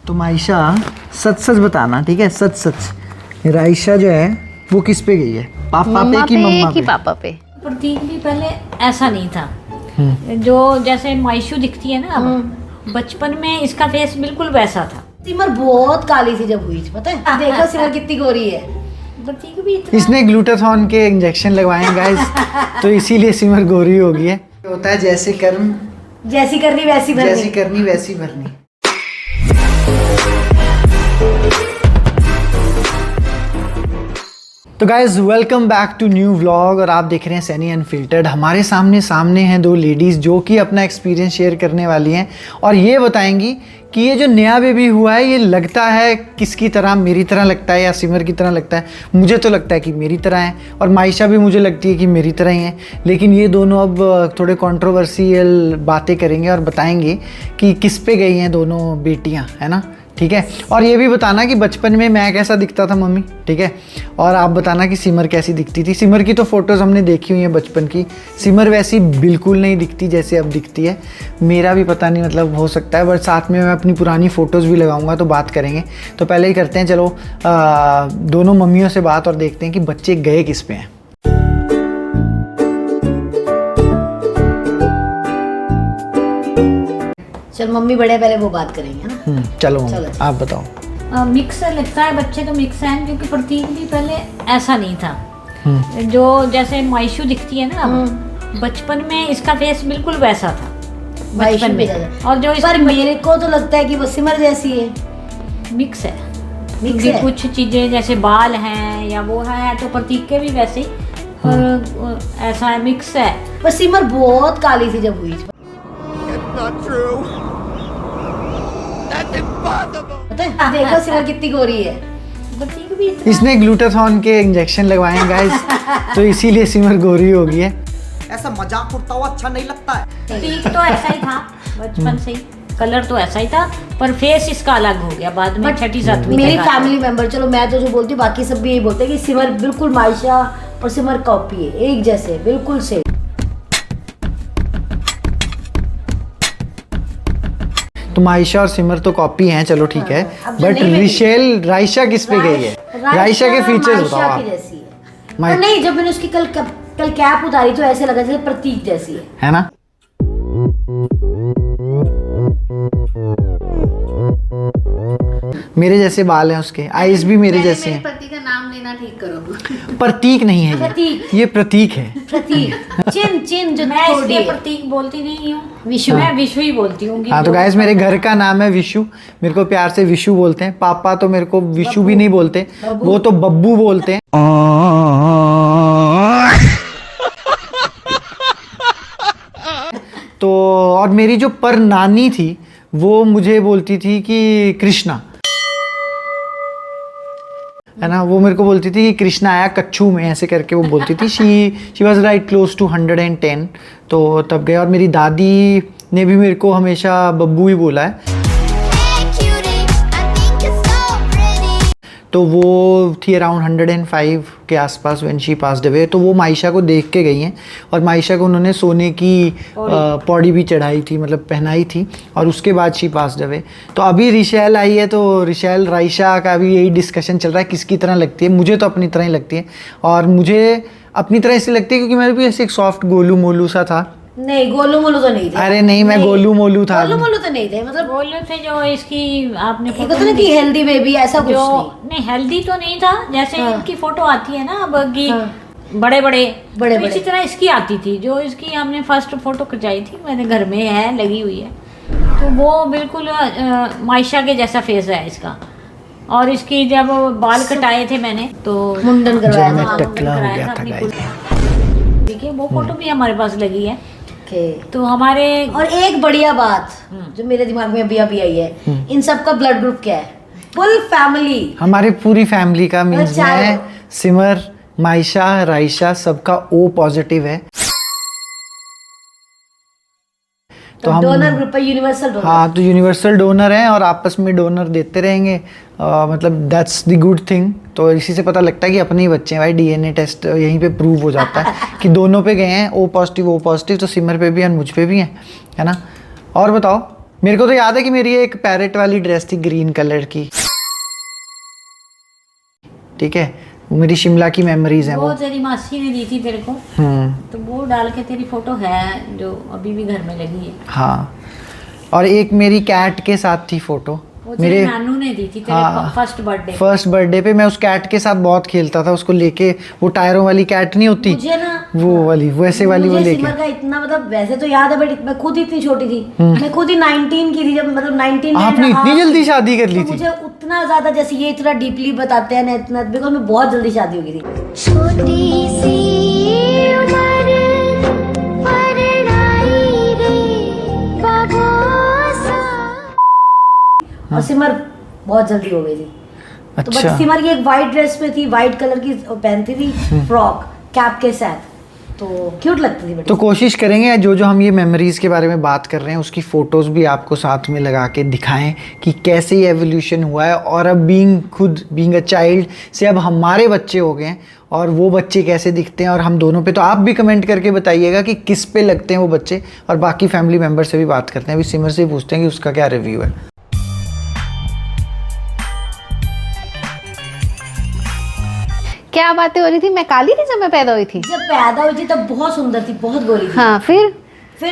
तो मायशा सच सच बताना, ठीक है? सच सच रायशा जो है वो किस पे गई है, पापा पे कि मम्मा पे? पापा पे। प्रतीक भी पहले ऐसा नहीं था, जो जैसे मायशू दिखती है ना अब, बचपन में इसका फेस बिल्कुल वैसा था। सिमर बहुत काली थी जब हुई थी, पता है? देखो सिमर कितनी गोरी है। प्रतीक भी इतना इसने ग्लूटाथॉन के इंजेक्शन लगवाए हैं गाइस, तो इसीलिए सिमर गोरी हो गई है। होता है जैसे कर्म जैसी करनी वैसी भरनी। जैसी करनी वैसी भरनी। तो guys welcome back to new vlog, और आप देख रहे हैं सैनी अनफिल्टर्ड। हमारे सामने हैं दो लेडीज़ जो कि अपना एक्सपीरियंस शेयर करने वाली हैं और ये बताएंगी कि ये जो नया बेबी हुआ है ये लगता है किसकी तरह, मेरी तरह लगता है या सिमर की तरह लगता है? मुझे तो लगता है कि मेरी तरह है, और मायशा भी मुझे लगती है कि मेरी तरह ही है। लेकिन ये दोनों अब थोड़े कंट्रोवर्शियल बातें करेंगे और बताएंगे कि किस पे गई हैं दोनों बेटियाँ, है ना? ठीक है। और ये भी बताना कि बचपन में मैं कैसा दिखता था मम्मी, ठीक है? और आप बताना कि सिमर कैसी दिखती थी। सिमर की तो फ़ोटोज़ हमने देखी हुई हैं बचपन की, सिमर वैसी बिल्कुल नहीं दिखती जैसे अब दिखती है। मेरा भी पता नहीं, मतलब हो सकता है, बट साथ में मैं अपनी पुरानी फ़ोटोज़ भी लगाऊंगा तो बात करेंगे। तो पहले ही करते हैं, चलो दोनों मम्मियों से बात और देखते हैं कि बच्चे गए किस पे हैं। चल मम्मी बड़े पहले वो बात करेंगे ना। चलो चलो। आप बताओ। मिक्स लगता है, बच्चे तो मिक्स हैं, क्योंकि प्रतीक भी पहले ऐसा नहीं था, जो जैसे मायशू दिखती है ना अब, बचपन में इसका फेस बिल्कुल वैसा था बचपन में। और जो पर मेरे को तो लगता है कि वो सिमर जैसी है। मिक्स है, मिक्स क्योंकि है। कुछ चीजें जैसे बाल हैं या वो है, तो प्रतीक के भी वैसे ही, और ऐसा है, मिक्स है। पर सिमर बहुत काली थी जब हुई थी, पता है? देखो सिमर कितनी गोरी है। प्रतीक भी इतना इसने ग्लूटाथॉन के इंजेक्शन लगवाए हैं गाइस, तो इसीलिए सिमर गोरी हो गई है। ऐसा मजाक उड़ता हुआ अच्छा नहीं लगता है। प्रतीक तो ऐसा ही था बचपन से ही, कलर तो ऐसा ही था, पर फेस इसका अलग हो गया बाद में, छठी सातवीं मेरी तक आया। फैमिली मेंबर, चलो मैं तो जो बोलती हूँ, बाकी सब भी यही बोलते हैं कि सिमर बिल्कुल मायशा और सिमर कॉपी है, एक जैसे बिल्कुल सेम। तो मायशा और सिमर तो कॉपी हैं, चलो ठीक है, अब जो बट नहीं मिली। रिशेल रायशा किस पे गई है? रायशा के फीचर्स बताओ मायशा की आप। जैसी है। और नहीं, जब मैंने उसकी कल कैप उतारी तो ऐसे लगा जैसे प्रतीक जैसी है ना? मेरे जैसे बाल हैं उसके, आईज भी मेरे जैसे हैं। प्रतीक का नाम लेना ठीक करो। प्रतीक नहीं है प्रतीक। ये प्रतीक है। प्रतीक चिन जो मैं थोड़ी इसलिए है। प्रतीक बोलती नहीं हूँ, विशु। मैं विशु ही बोलती हूँ। हाँ तो गाइस, मेरे घर का नाम है विशु, मेरे को प्यार से विशु बोलते हैं। पापा तो मेरे को विशु भी नहीं बोलते, वो तो बब्बू बोलते हैं। तो और मेरी जो पर नानी थी वो मुझे बोलती थी कि कृष्णा, है ना? वो मेरे को बोलती थी कि कृष्णा आया कच्छू में, ऐसे करके वो बोलती थी। She was right close to 110। तो तब गए, और मेरी दादी ने भी मेरे को हमेशा बब्बू ही बोला है। तो वो थी अराउंड 105 के आसपास व्हेन शी पास्ड अवे। तो वो मायशा को देख के गई हैं, और मायशा को उन्होंने सोने की पौड़ी भी चढ़ाई थी, मतलब पहनाई थी, और उसके बाद शी पास्ड अवे। तो अभी रिशेल आई है, तो रिशेल रायशा का भी यही डिस्कशन चल रहा है किसकी तरह लगती है। मुझे तो अपनी तरह ही लगती है, और मुझे अपनी तरह इसलिए लगती है क्योंकि मैं भी ऐसे एक सॉफ्ट गोलू मोलू सा था। नहीं, गोलू मोलू तो नहीं थे। अरे नहीं, मैं गोलू मोलू था। गोलू मोलू तो नहीं थे, मतलब बोले थे जो इसकी आपने एक फोटो होता ना कि हेल्दी बेबी, ऐसा कुछ जो नहीं। नहीं, हेल्दी तो नहीं था, जैसे इनकी फोटो आती है ना अब की, बड़े बड़े तो बड़े। इसी तरह इसकी आती थी। जो इसकी हमने फर्स्ट फोटो खिंचाई थी, मेरे घर में है, लगी हुई है, तो वो बिल्कुल मायशा के जैसा फेस है इसका। और इसकी जब बाल कटाए थे मैंने, तो मुंडन करवाया जब मैं था। टकला हो गया था गाइस। ठीक है, वो फोटो भी हमारे पास लगी है। ओके। तो हमारे और एक बढ़िया बात जो मेरे दिमाग में अभी आई है, इन सब का ब्लड ग्रुप क्या है? Full family. हमारी पूरी फैमिली का मीन्स चारों। मैं, सिमर, मायशा, रायशा, सबका O पॉजिटिव है। तो हम डोनर ग्रुप है, यूनिवर्सल डोनर। हाँ, तो यूनिवर्सल डोनर हैं और आपस में डोनर देते रहेंगे। मतलब दैट्स द गुड थिंग। तो इसी से पता लगता है कि अपने ही बच्चे हैं भाई। DNA टेस्ट यहीं पे प्रूव हो जाता है कि दोनों पे गए हैं, O पॉजिटिव। तो सिमर पे भी और मुझ पे भी हैं, है ना? और बताओ मेरे को तो याद है कि मेरी एक पैरेट वाली ड्रेस थी ग्रीन कलर की, ठीक है, वो मेरी शिमला की मेमोरीज हैं वो वो। तेरी मासी ने दी थी तेरे को, तो वो डाल के तेरी फोटो है जो अभी भी घर में लगी है। हाँ, और एक मेरी कैट के साथ थी फोटो, वो तेरे नानू ने दी थी तेरे फर्स्ट बर्थडे पे मैं उस कैट के साथ बहुत खेलता था, उसको लेके, वो टायरों वाली कैट नहीं होती, मुझे ना वो वाली, वैसे वाली वो मुझे लेके। सिमर का इतना मतलब वैसे तो याद है, बट मैं खुद इतनी छोटी थी, मैं खुद ही 19 की थी जब, मतलब 19 में आपने इतनी जल्दी शादी कर ली तो थी? मुझे उतना ज्यादा, जैसे ये इतना डीपली बताते हैं ना, इतना, बिकॉज मैं बहुत जल्दी शादी हो गई थी। छोटी सी उम्र परनाई रे बाबूसा। और सिमर बहुत जल्दी हो गई थी। तो बट अच्छा, सिमर की एक वाइट ड्रेस में थी, वाइट कलर की पहनती थी, फ्रॉक कैप के साथ, तो क्यूट लगती थी। तो कोशिश करेंगे जो जो हम ये मेमोरीज के बारे में बात कर रहे हैं उसकी फ़ोटोज़ भी आपको साथ में लगा के दिखाएं कि कैसे ये एवोल्यूशन हुआ है, और अब बीइंग अ चाइल्ड से अब हमारे बच्चे हो गए हैं, और वो बच्चे कैसे दिखते हैं, और हम दोनों पे। तो आप भी कमेंट करके बताइएगा कि किस पे लगते हैं वो बच्चे, और बाकी फैमिली मेम्बर से भी बात करते हैं। अभी सिमर से पूछते हैं कि उसका क्या रिव्यू है। क्या बातें हो रही थी? मैं काली थी जब मैं पैदा हुई थी? जब पैदा हुई थी तब बहुत सुंदर थी, बहुत गोरी थी। हाँ, फिर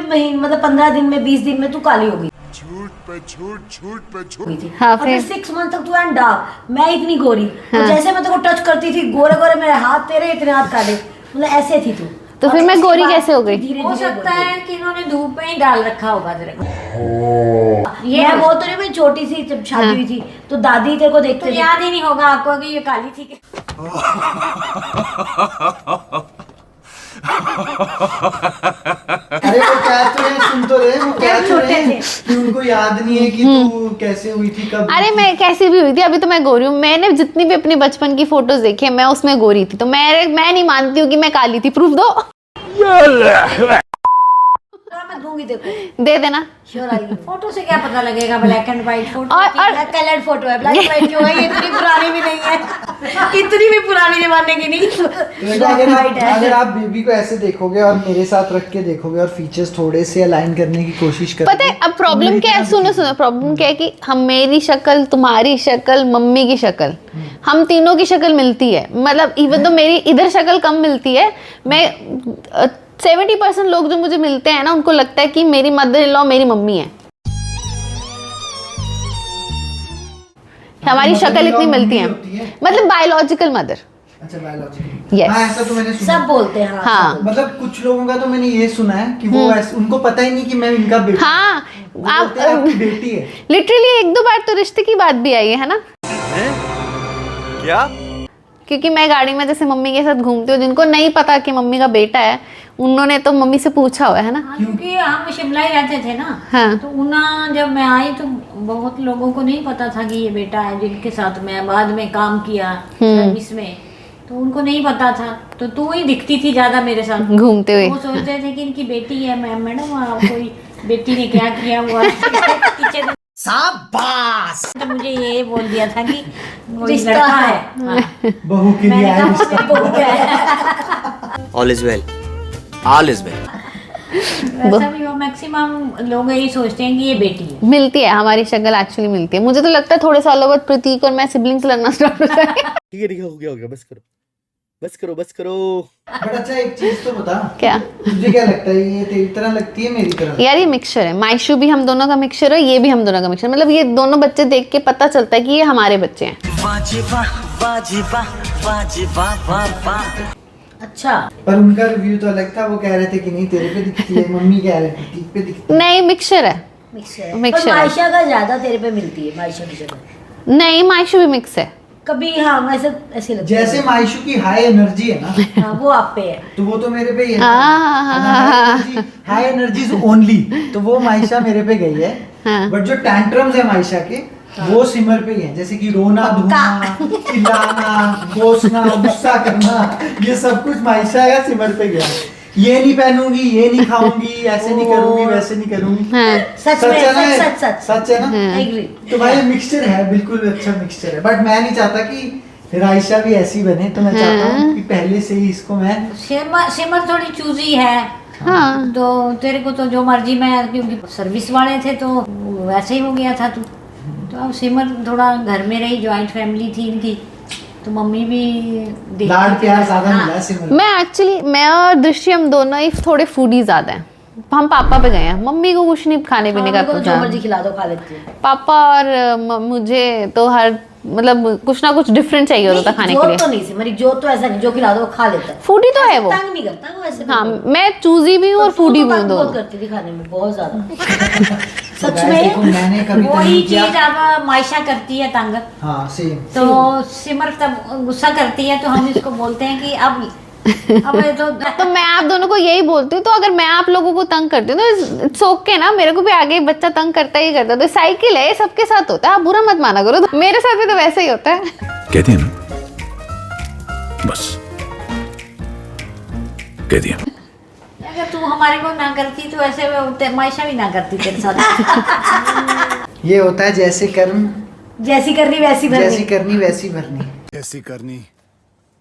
महीने मतलब 15 दिन में, 20 दिन में तू काली हो गई। झूठ पे झूठ थी। हाँ, और फिर 6 मंथ तक तू एंड डार्क, मैं इतनी गोरी, और जैसे मैं तेरे को टच करती थी, गोरे गोरे मेरे हाथ, तेरे इतने हाथ काले, मतलब ऐसे थी तू। तो फिर मैं गोरी कैसे हो गई? हो सकता है कि इन्होंने धूप में ही डाल रखा होगा तेरे को। ये वो तो नहीं, मैं छोटी सी जब शादी हुई थी तो दादी तेरे को तो देखते थे। याद ही नहीं होगा आपको कि ये काली थी कि अरे वो क्या तो है, सुन तो रहे, वो क्या तो छोटे रहे थे। कि उनको याद नहीं है कि तू कैसे हुई थी, कब अरे मैं कैसी भी हुई थी, अभी तो मैं गोरी हूँ। मैंने जितनी भी अपने बचपन की फोटोज देखी है, मैं उसमें गोरी थी, तो मैं नहीं मानती हूँ कि मैं काली थी। प्रूफ दो। मैं दूंगी देखो, दे देना। श्योर आएगी। फोटो से क्या पता लगेगा? Black and white photo. और ब्लैक कलर्ड फोटो है, ब्लैक एंड व्हाइट क्यों है? ये इतनी पुरानी भी नहीं है, इतनी भी पुरानी जमाने की नहीं, ब्लैक एंड व्हाइट अगर है। आप बेबी को ऐसे देखोगे और मेरे साथ रख के देखोगे और फीचर्स थोड़े से अलाइन करने की कोशिश करोगे, पता है अब प्रॉब्लम क्या है? सुनो, प्रॉब्लम क्या है कि हम, मेरी शक्ल, तुम्हारी शक्ल, मम्मी की शक्ल, हम तीनों की शक्ल मिलती है। मतलब इवन तो मेरी इधर शक्ल कम मिलती है, मैं 70% लोग जो मुझे मिलते हैं ना, उनको लगता है कि मेरी मदर इन लॉ मेरी मम्मी है। हमारी शक्ल इतनी मिलती है, मतलब बायोलॉजिकल मदर। अच्छा, बायोलॉजिकल। Yes. हाँ, ऐसा तो मैंने सुना। सब बोलते हैं। हाँ। सब बोलते मतलब कुछ लोगों का तो मैंने ये सुना है कि वो ऐसे, उनको पता ही नहीं कि मैं इनका बेटा। हाँ, वो बोलते हैं आपकी बेटी है। लिटरली 1-2 बार तो रिश्ते की बात भी आई है ना। क्या? क्योंकि मैं गाड़ी में जैसे मम्मी के साथ घूमती हूँ, जिनको नहीं पता कि मम्मी का बेटा है, उन्होंने तो मम्मी से पूछा हुआ है ना। क्योंकि हम शिमला ही रहते थे ना, हाँ। तो उना जब मैं आई तो बहुत लोगों को नहीं पता था कि ये बेटा है, जिनके साथ मैं बाद में काम किया सर्विस में, तो उनको नहीं पता था। तो तू ही दिखती थी ज्यादा मेरे साथ घूमते हुए। वो सोचते थे कि इनकी बेटी है। मैडम कोई बेटी ने क्या किया हुआ पीछे शाबाश। तो मुझे ये बोल दिया था कि वो रिश्ता लड़का है। है। हाँ। बहू के लिए मैंने आए कहा रिश्ता। वो मेरी बहू है। All is well, all is well. वैसा भी वो मैक्सिमम लोग यही सोचते हैं कि ये बेटी है। मिलती है, हमारी शक्ल एक्चुअली मिलती है। मुझे तो लगता है थोड़े सालों बाद प्रतीक और मैं सिबलिंग्स लगना स्टार्ट हो जाएंगे। ठीक है, हो गया, बस करो, बस करो, बस करो। बट अच्छा, एक चीज तो बता, क्या? तुझे क्या लगता है, ये तेरी तरह लगती है, मेरी तरह? यार ये मिक्सचर है, मायशू भी हम दोनों का मिक्सचर है, ये भी हम दोनों का मिक्सचर। मतलब ये दोनों बच्चे देख के पता चलता है कि ये हमारे बच्चे हैं। अच्छा, पर उनका रिव्यू तो अलग था, वो कह रहे थे कि नहीं तेरे पे दिखती है, मम्मी कह रहे थे ठीक पे दिखती है। नहीं, मिक्सचर है। मिक्स है। मिक्स पर है। मायशा का ज्यादा तेरे पे मिलती है, मायशा की शक्ल। नहीं, मायशू भी मिक्स है। कभी हाँ, वैसे ऐसे लगता है। जैसे मायशू की हाई एनर्जी है ना, हाँ, वो आप पे है। तो वो तो मेरे पे ही है। हाँ। हाई एनर्जी ओनली, तो वो मायशा मेरे पे गई है। हाँ। बट जो टैंट्रम्स है मायशा के, वो सिमर पे ही है। जैसे कि रोना धोना, चिल्लाना, कोसना, गुस्सा करना, ये सब कुछ मायशा का सिमर पे गया। ये नहीं पहनूंगी, ये नहीं खाऊंगी, ऐसे नहीं करूंगी, वैसे नहीं करूंगी। हाँ। सच में, है ना? सच सच सच है ना? I agree। तो भाई मिक्सचर है, बिल्कुल अच्छा मिक्सचर है। बट मैं नहीं चाहता कि रायशा भी ऐसी बने, तो मैं चाहता हूँ कि पहले से ही इसको मैं सिमर थोड़ी चूजी है, हाँ तो तेरे को तो जो मर्जी, मैं क्योंकि सर्विस वाले थे तो वैसे ही हो गया था तू। तो अब सिमर थोड़ा घर में रही, जॉइंट फैमिली थी इनकी, तो मम्मी भी देखती लाड थी। प्यार ज्यादा हाँ। मिला है सिमर को। मैं एक्चुअली, मैं और दृष्टि हम दोनों ही थोड़े फूडी ज्यादा हैं। हम पापा पे गए हैं, मम्मी को कुछ नहीं खाने पीने का हाँ, जो पूछा। मर्जी खिला दो खा लेती है। पापा और मुझे तो हर मतलब कुछ ना कुछ डिफरेंट चाहिए होता था खाने के लिए। जोत तो नहीं सिमर, जोत तो ऐसा नहीं, जो खिला दो वो खा लेता है। फूडी तो है वो। तंग नहीं करता वो ऐसे। हाँ, मैं चूजी भी हूँ और फूडी भी हूँ बहुत दोनों। करती थी खाने में, बहुत ज्यादा। तो सच guys, देखो, में मैंने कभी तंग वही नहीं किया। चीज अब मायशा करती है तंग, हाँ सेम। तो सिमर तब गुस्सा करती है, तो हम इसको बोलते हैं कि अब ये तो मैं आप दोनों को यही बोलती हूँ, तो अगर मैं आप लोगों को तंग करती हूँ तो इट्स ओके ना, मेरे को भी आगे बच्चा तंग करता ही करता है। तो साइकिल है, सबके साथ होता है, आप बुरा मत माना करो। तो मेरे साथ भी तो वैसे ही होता है। कहती है ना, बस कह दिया। अगर तू हमारे को ना करती तो ऐसे मायशा भी ना करती तेरे साथ। ये होता है जैसे कर्म, जैसी करनी वैसी जैसी भरनी। करनी वैसी भरनी। ऐसी करनी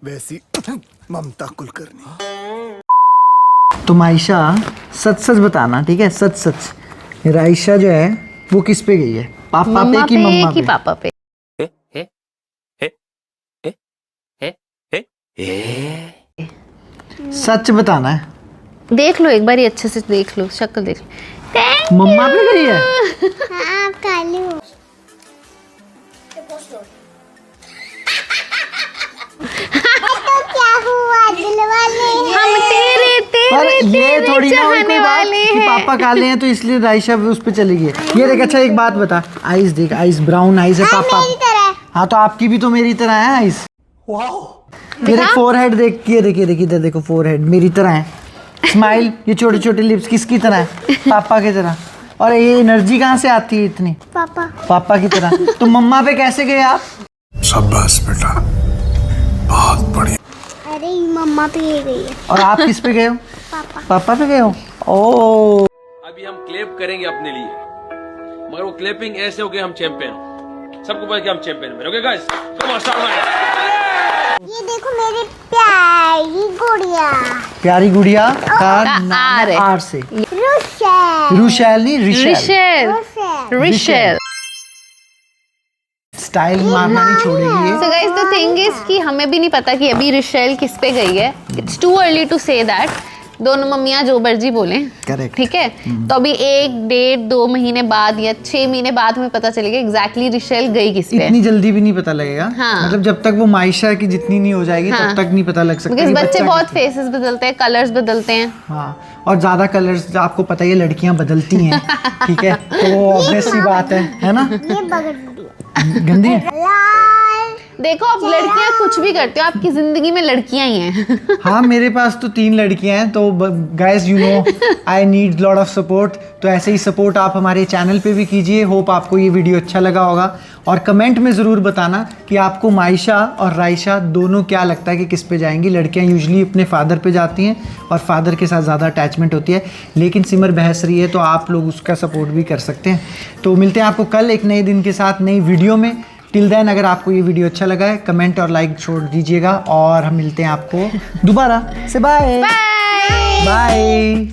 वैसी ममता कुलकर्णी। तुम आयशा सच सच बताना, ठीक है? सच सच। रायशा जो है वो किस पे गई है? पापा मम्मा पे कि मम्मा कि पे? पापा पे? सच बताना है। देख लो एक बार, ये अच्छे से देख लो, शक्ल देख लो। मम्मा पे गई है। हाँ कालू। तो क्या हुआ दिल वाले? हम तेरे पर तेरे ये तेरे थोड़ी ना हुई चाहने कोई बात वाले कि हैं। पापा काले हैं तो इसलिए रायशा भी उस पे चली गई है। ये देख, अच्छा एक बात बता, आइस देख, आइस ब्राउन आइस है पापा। मेरी तरह। हाँ तो आपकी भी तो मेरी तरह है आइस। ये देख फोरहेड देख, ये देखिए देखिए इधर देखो, फोरहेड मेरी तरह है। स्माइल, ये छोटे छोटे लिप्स किसकी तरह है? पापा की तरह। और ये एनर्जी कहाँ से आती है इतनी? पापा। पापा की तरह। तो मम्मा पे कैसे गए आप? शाबाश बेटा, बहुत बढ़िया। अरे मम्मा पे ये गई है। और आप किस पे गए हो? पापा। पापा पे गए हो? ओ अभी हम क्लेप करेंगे अपने लिए, मगर वो क्लेपिंग ऐसे हो कि हम चैंपियन हो। सबको पता कि हम चैंपियन हैं। Okay guys, come on start. ये देखो मेरी प्यारी गुड़िया। प्यारी गुड़िया का का नाम आर है है। आर से। रुशैल। रुशैल नहीं, रिशैल। रिशेल, रुशैल। रिशेल। स्टाइल मारना नहीं छोड़ेगी ये। So guys, the thing is कि हमें भी नहीं पता कि अभी रिशेल किस पे गई है। It's too early to say that. दोनों मम्मियाँ जो मर्जी बोलें, Correct. ठीक है? तो अभी 1, 1.5, 2 महीने बाद या 6 महीने बाद हमें पता चलेगा एग्जैक्टली रिशेल गई किस पे। इतनी जल्दी भी नहीं पता लगेगा। हाँ। मतलब जब तक वो मायशा की जितनी नहीं हो जाएगी हाँ। तब तक नहीं पता लग सकता बिकॉज कि बच्चे बच्चा बहुत कितना- फेसेस बदलते हैं, कलर्स बदलते हैं। हाँ, और ज्यादा कलर्स आपको पता ही है लड़कियां बदलती हैं, ठीक है? तो वो ऑब्वियस सी बात है ना? ये बगड़ गंदी है। लाल। देखो, आप लड़कियां कुछ भी करते हो, आपकी जिंदगी में लड़कियां ही हैं। हाँ, मेरे पास तो 3 लड़कियां हैं, तो guys you know I need lot of support. तो ऐसे ही सपोर्ट आप हमारे चैनल पे भी कीजिए। होप आपको ये वीडियो अच्छा लगा होगा, और कमेंट में ज़रूर बताना कि आपको मायशा और रायशा दोनों क्या लगता है कि किस पे जाएंगी। लड़कियां यूजुअली अपने फादर पे जाती हैं और फादर के साथ ज़्यादा अटैचमेंट होती है, लेकिन सिमर बहस रही है तो आप लोग उसका सपोर्ट भी कर सकते हैं। तो मिलते हैं आपको कल एक नए दिन के साथ, नई वीडियो में। टिल देन, अगर आपको ये वीडियो अच्छा लगा है कमेंट और लाइक छोड़ दीजिएगा, और हम मिलते हैं आपको दोबारा से। Bye bye.